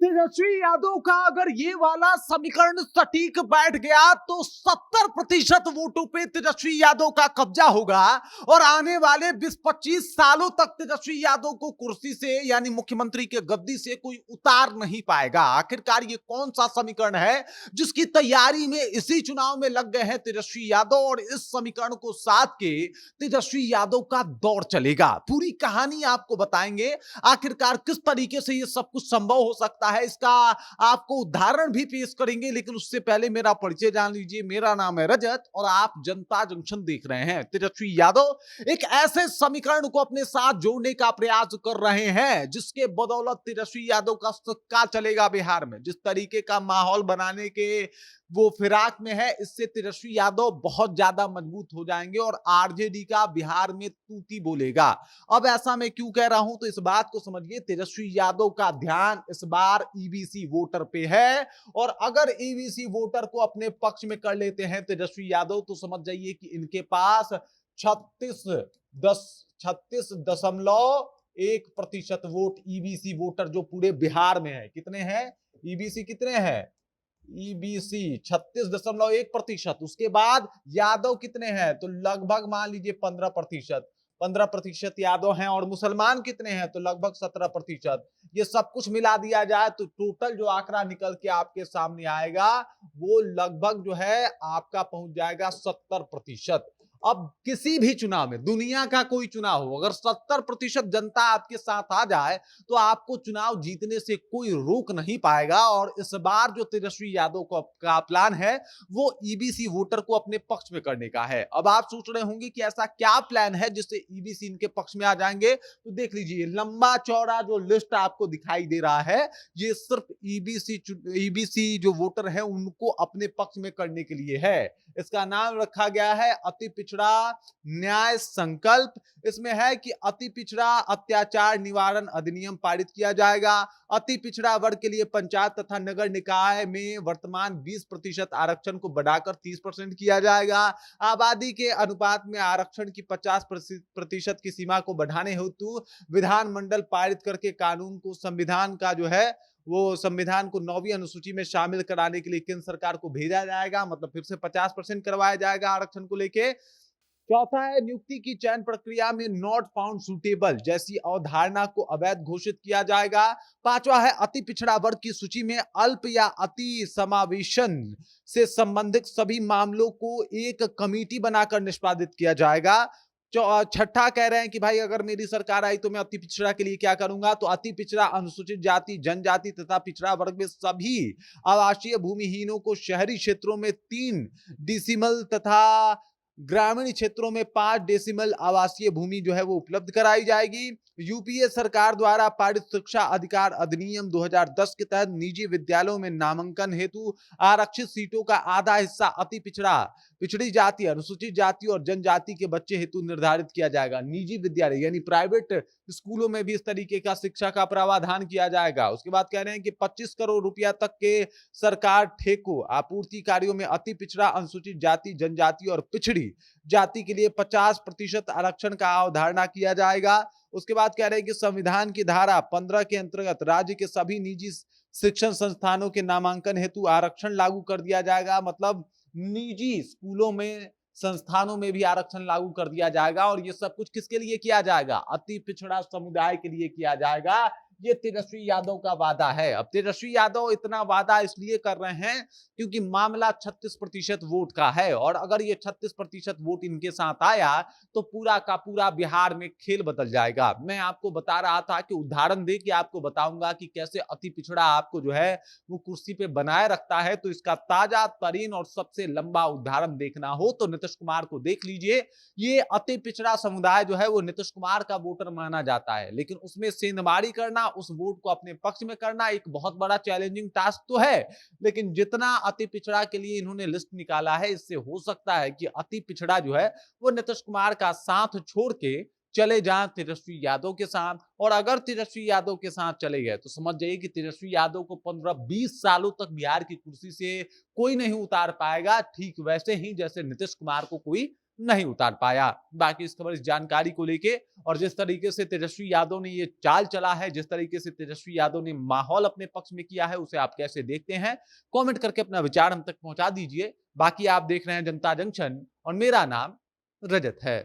तेजस्वी यादव का अगर ये वाला समीकरण सटीक बैठ गया तो 70% वोटों पे तेजस्वी यादव का कब्जा होगा और आने वाले 20-25 सालों तक तेजस्वी यादव को कुर्सी से यानी मुख्यमंत्री के गद्दी से कोई उतार नहीं पाएगा। आखिरकार ये कौन सा समीकरण है जिसकी तैयारी में इसी चुनाव में लग गए हैं तेजस्वी यादव और इस समीकरण को साध के तेजस्वी यादव का दौर चलेगा। पूरी कहानी आपको बताएंगे आखिरकार किस तरीके से ये सब कुछ संभव हो सकता है, इसका आपको उदाहरण भी पेश करेंगे। लेकिन उससे पहले मेरा परिचय जान लीजिए। मेरा नाम है रजत और आप जनता जंक्शन देख रहे हैं। तेजस्वी यादव एक ऐसे समीकरण को अपने साथ जोड़ने का प्रयास कर रहे हैं जिसके बदौलत तेजस्वी यादव का सिक्का चलेगा बिहार में। जिस तरीके का माहौल बनाने के वो फिराक में है, इससे तेजस्वी यादव बहुत ज्यादा मजबूत हो जाएंगे और आरजेडी का बिहार में तूती बोलेगा। अब ऐसा मैं क्यों कह रहा हूं तो इस बात को समझिए। तेजस्वी यादव का ध्यान इस बार ईबीसी वोटर पे है और अगर ईबीसी वोटर को अपने पक्ष में कर लेते हैं तेजस्वी यादव तो समझ जाइए कि इनके पास 36.1% वोट ईबीसी वोटर जो पूरे बिहार में है। कितने हैं ईबीसी, कितने हैं ईबीसी 36.1%। उसके बाद यादव कितने हैं तो लगभग मान लीजिए 15% यादव हैं और मुसलमान कितने हैं तो लगभग 17%। ये सब कुछ मिला दिया जाए तो टोटल जो आंकड़ा निकल के आपके सामने आएगा वो लगभग जो है आपका पहुंच जाएगा 70%। अब किसी भी चुनाव में, दुनिया का कोई चुनाव हो, अगर 70% जनता आपके साथ आ जाए तो आपको चुनाव जीतने से कोई रोक नहीं पाएगा। और इस बार जो तेजस्वी यादव का प्लान है वो ईबीसी वोटर को अपने पक्ष में करने का है। अब आप सोच रहे होंगे कि ऐसा क्या प्लान है जिससे ईबीसी इनके पक्ष में आ जाएंगे, तो देख लीजिए लंबा चौड़ा जो लिस्ट आपको दिखाई दे रहा है ये सिर्फ ईबीसी जो वोटर है उनको अपने पक्ष में करने के लिए है। इसका नाम रखा गया है अति पिछड़ा न्याय संकल्प। इसमें है कि अति पिछड़ा अत्याचार निवारण अधिनियम पारित किया जाएगा। अति पिछड़ा वर्ग के लिए पंचायत तथा नगर निकाय में वर्तमान 20% आरक्षण को बढ़ाकर 30% किया जाएगा। आबादी के अनुपात में आरक्षण की 50% की सीमा को बढ़ाने हेतु विधानमंडल पारित करके कानून को संविधान का जो है वो संविधान को 9वीं अनुसूची में शामिल कराने के लिए केंद्र सरकार को भेजा जाएगा। मतलब फिर से 50% करवाया जाएगा आरक्षण को लेके। चौथा है नियुक्ति की चयन प्रक्रिया में नॉट फाउंड सुटेबल जैसी अवधारणा को अवैध घोषित किया जाएगा। पांचवा है अति पिछड़ा वर्ग की सूची में अल्प या अति समावेशन से संबंधित सभी मामलों को एक कमेटी बनाकर निष्पादित किया जाएगा। छठा कह रहे हैं कि भाई अगर मेरी सरकार आई तो मैं अति पिछड़ा के लिए क्या करूंगा, तो अति पिछड़ा अनुसूचित जाति जनजाति तथा पिछड़ा वर्ग में सभी आवासीय भूमिहीनों को शहरी क्षेत्रों में 3 डेसिमल तथा ग्रामीण क्षेत्रों में 5 डेसिमल आवासीय भूमि जो है वो उपलब्ध कराई जाएगी। यूपीए सरकार द्वारा पारित शिक्षा अधिकार अधिनियम 2010 के तहत निजी विद्यालयों में नामांकन हेतु आरक्षित सीटों का आधा हिस्सा अति पिछड़ी जाति अनुसूचित जाति और जनजाति के बच्चे हेतु निर्धारित किया जाएगा। निजी विद्यालय यानी प्राइवेट स्कूलों में भी इस तरीके का शिक्षा का प्रावधान किया जाएगा। उसके बाद कह रहे हैं कि 25 करोड़ रुपया तक के सरकार ठेकों आपूर्ति कार्यों में अति पिछड़ा अनुसूचित जाति जनजाति और पिछड़ी जाति के लिए 50% आरक्षण का अवधारणा किया जाएगा। उसके बाद कह रहे हैं कि संविधान की धारा 15 के अंतर्गत राज्य के सभी निजी शिक्षण संस्थानों के नामांकन हेतु आरक्षण लागू कर दिया जाएगा। मतलब निजी स्कूलों में संस्थानों में भी आरक्षण लागू कर दिया जाएगा। और ये सब कुछ किसके लिए किया जाएगा, अति पिछड़ा समुदाय के लिए किया जाएगा। ये तेजस्वी यादव का वादा है। अब तेजस्वी यादव इतना वादा इसलिए कर रहे हैं क्योंकि मामला 36% वोट का है और अगर ये 36% वोट इनके साथ आया तो पूरा का पूरा बिहार में खेल बदल जाएगा। मैं आपको बता रहा था कि उदाहरण दे के आपको बताऊंगा कि कैसे अति पिछड़ा आपको जो है वो कुर्सी पे बनाए रखता है। तो इसका ताजा तरीन और सबसे लंबा उदाहरण देखना हो तो नीतीश कुमार को देख लीजिए। ये अति पिछड़ा समुदाय जो है वो नीतीश कुमार का वोटर माना जाता है, लेकिन उसमें सेंधमारी करना, उस वोट को अपने पक्ष में करना एक बहुत बड़ा चैलेंजिंग टास्क तो है। लेकिन जितना अति पिछड़ा के लिए इन्होंने लिस्ट निकाला है, इससे हो सकता है कि अति पिछड़ा जो है वो नीतीश कुमार का साथ छोड़ के चले जाएं तेजस्वी यादव के साथ। और अगर तेजस्वी यादव के साथ चले गए तो समझ जाइए कि तेजस्वी यादव को 15-20 सालों तक बिहार की कुर्सी से कोई नहीं उतार पाएगा, ठीक वैसे ही जैसे नीतीश कुमार को कोई नहीं उतार पाया। बाकी इस खबर, इस जानकारी को लेके और जिस तरीके से तेजस्वी यादव ने ये चाल चला है, जिस तरीके से तेजस्वी यादव ने माहौल अपने पक्ष में किया है, उसे आप कैसे देखते हैं? कमेंट करके अपना विचार हम तक पहुंचा दीजिए। बाकी आप देख रहे हैं जनता जंक्शन और मेरा नाम रजत है।